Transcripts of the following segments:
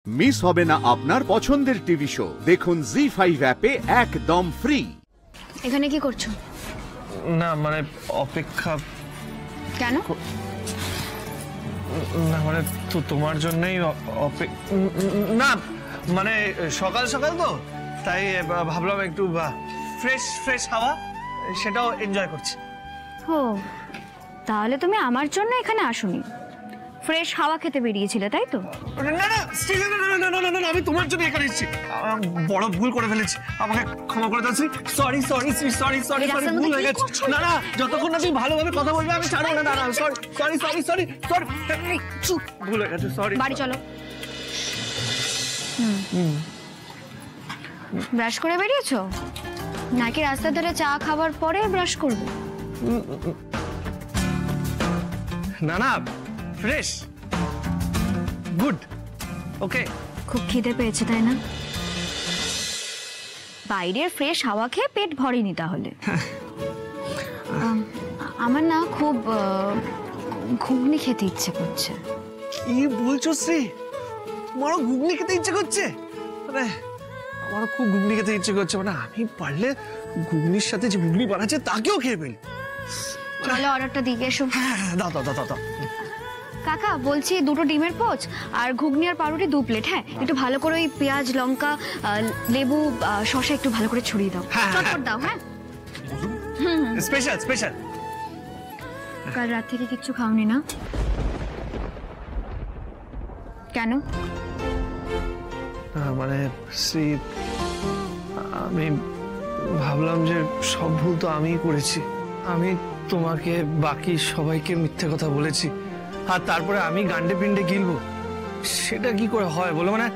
Miss হবে না আপনার পছন্দের টিভি শো। দেখুন জি5 অ্যাপে একদম ফ্রি। এখানে কি করছো? না মানে অপেক্ষা। কেন? না মানে তো তোমার জন্যই না মানে সকাল সকাল তো তাই ভাবলাম একটু ফ্রেশ ফ্রেশ হাওয়া সেটাও এনজয় করছি। ও তাহলে তুমি আমার জন্য এখানে আসোনি, ফ্রেশ হাওয়া খেতে বেরিয়েছিলে তাই তো? না না না আমি তোমার জন্য এখানে এসেছি। বড় ভুল করে ফেলেছি, আমাকে ক্ষমা করে দাও। Sorry sorry sorry sorry sorry ভুল হয়ে গেছে। না না যতক্ষণ না তুমি ভালোভাবে কথা বলবে আমি ছাড়বো না। না sorry sorry sorry sorry sorry চুপ, ভুল হয়ে গেছে। সরি। বাড়ি চলো। ব্রাশ করে বেরিয়েছো নাকি রাস্তার ধারে চা খাবার পরে ব্রাশ করবে? না না ফ্রেশ গুড ওকে। খুব খিদে পেয়েছে তাই না? বাইরের ফ্রেশ হাওয়া খেয়ে পেট ভরেনি তাহলে? আমার না খুব ঘুগনি খেতে ইচ্ছে করছে। কি বলছো শ্রী? তোমারও ঘুগনি খেতে ইচ্ছে করছে? মানে আমারও খুব ঘুগনি খেতে ইচ্ছে করছে। মানে আমি পারলে ঘুগনির সাথে যে ঘুগনি বানাচ্ছে তাকেও খেয়ে ফেলি। চলো অর্ডারটা দিয়ে এসো। দাও দাও দাও দাও। কাকা বলছি দুটো ডিমের পোচ আর ঘুগনি আর পাউরুটি 2 প্লেট। হ্যাঁ একটু ভালো করে ওই পেঁয়াজ লঙ্কা লেবু শসা একটু ভালো করে ছড়িয়ে দাও। চটপট দাও। হ্যাঁ স্পেশাল স্পেশাল। কাল রাত থেকে কিচ্ছু খাওনি না? কেন? মানে শ্রী আমি ভাবলাম যে সব ভুল তো আমিই করেছি। আমি তোমাকে বাকি সবাইকে মিথ্যে কথা বলেছি আর তারপরে আমি গান্ডে পিন্ডে গিলবো, সেটা কি করে হয় বলো? মানে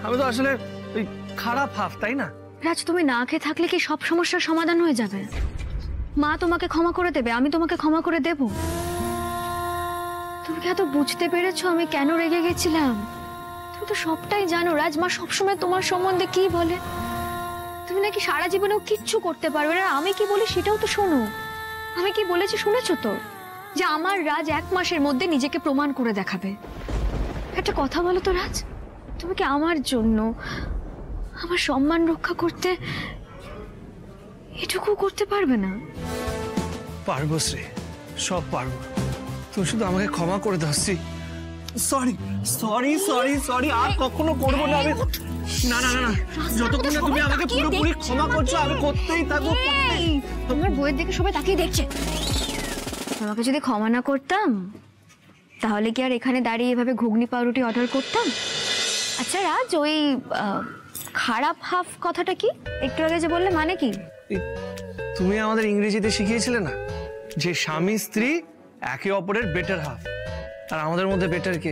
আমি তো আসলে ওই খারাপ হাফ, তাই না? রাজ তুমি না খেয়ে থাকলে কি সব সমস্যার সমাধান হয়ে যাবে? মা তোমাকে ক্ষমা করে দেবে, আমি তোমাকে ক্ষমা করে দেব। তুমি কি এত বুঝতে পেরেছো আমি কেন রেগে গেছিলাম? তুমি তো সবটাই জানো রাজ, মা সবসময় তোমার সম্বন্ধে কি বলে। তুমি নাকি সারা জীবনেও কিচ্ছু করতে পারবে না। আমি কি বলি সেটাও তো শোনো। আমি কি বলেছি শুনেছো তো? যে আমার রাজ 1 মাসের মধ্যে নিজেকে প্রমাণ করে দেখাবে। একটা কথা বলো তো রাজ, তুমি কি আমার জন্য আমার সম্মান রক্ষা করতে এটুকু করতে পারবে না? পারবো শ্রী, সব পারবো। তুমি শুধু আমাকে ক্ষমা করে দাও Shree. Sorry sorry sorry sorry, আর কখনো করবো না আমি। না না না না, যতক্ষণ না তুমি আমাকে পুরোপুরি ক্ষমা করছো আমি করতেই থাকবো। তোমার বইয়ের দিকে সবাই তাকিয়ে দেখছে। তোমাকে যদি ক্ষমা না করতাম তাহলে কি আর এখানে দাঁড়িয়ে এভাবে ঘুগনি পাউরুটি অর্ডার করতাম? আচ্ছা রাজ, ওই খারাপ হাফ কথাটা কি একটু আগে যে বললে, মানে কি? তুমি আমাদের ইংরেজিতে শিখিয়েছিলে না যে স্বামী স্ত্রী একে অপরের বেটার হাফ, আর আমাদের মধ্যে বেটার কে?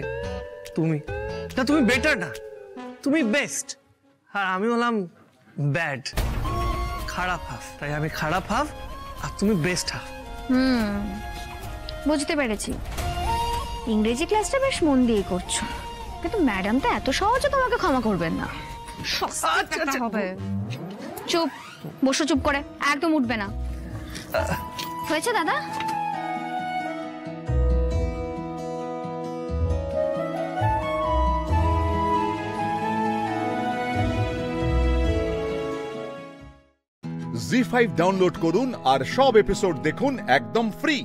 তুমি। না তুমি বেটার না, তুমি বেস্ট, আর আমি হলাম ব্যাড, খারাপ হাফ। তাই আমি খারাপ হাফ আর তুমি বেস্ট হাফ। বুঝতে পেরেছি। ইংরেজি ক্লাসটা বেশ মন দিয়ে করছো, কিন্তু ম্যাডাম তো এত সহজে তোমাকে ক্ষমা করবেন না। হবে চুপ, বসো চুপ করে, একদম উঠবে না। হয়েছে দাদা? জি5 ডাউনলোড করুন আর সব এপিসোড দেখুন একদম ফ্রি।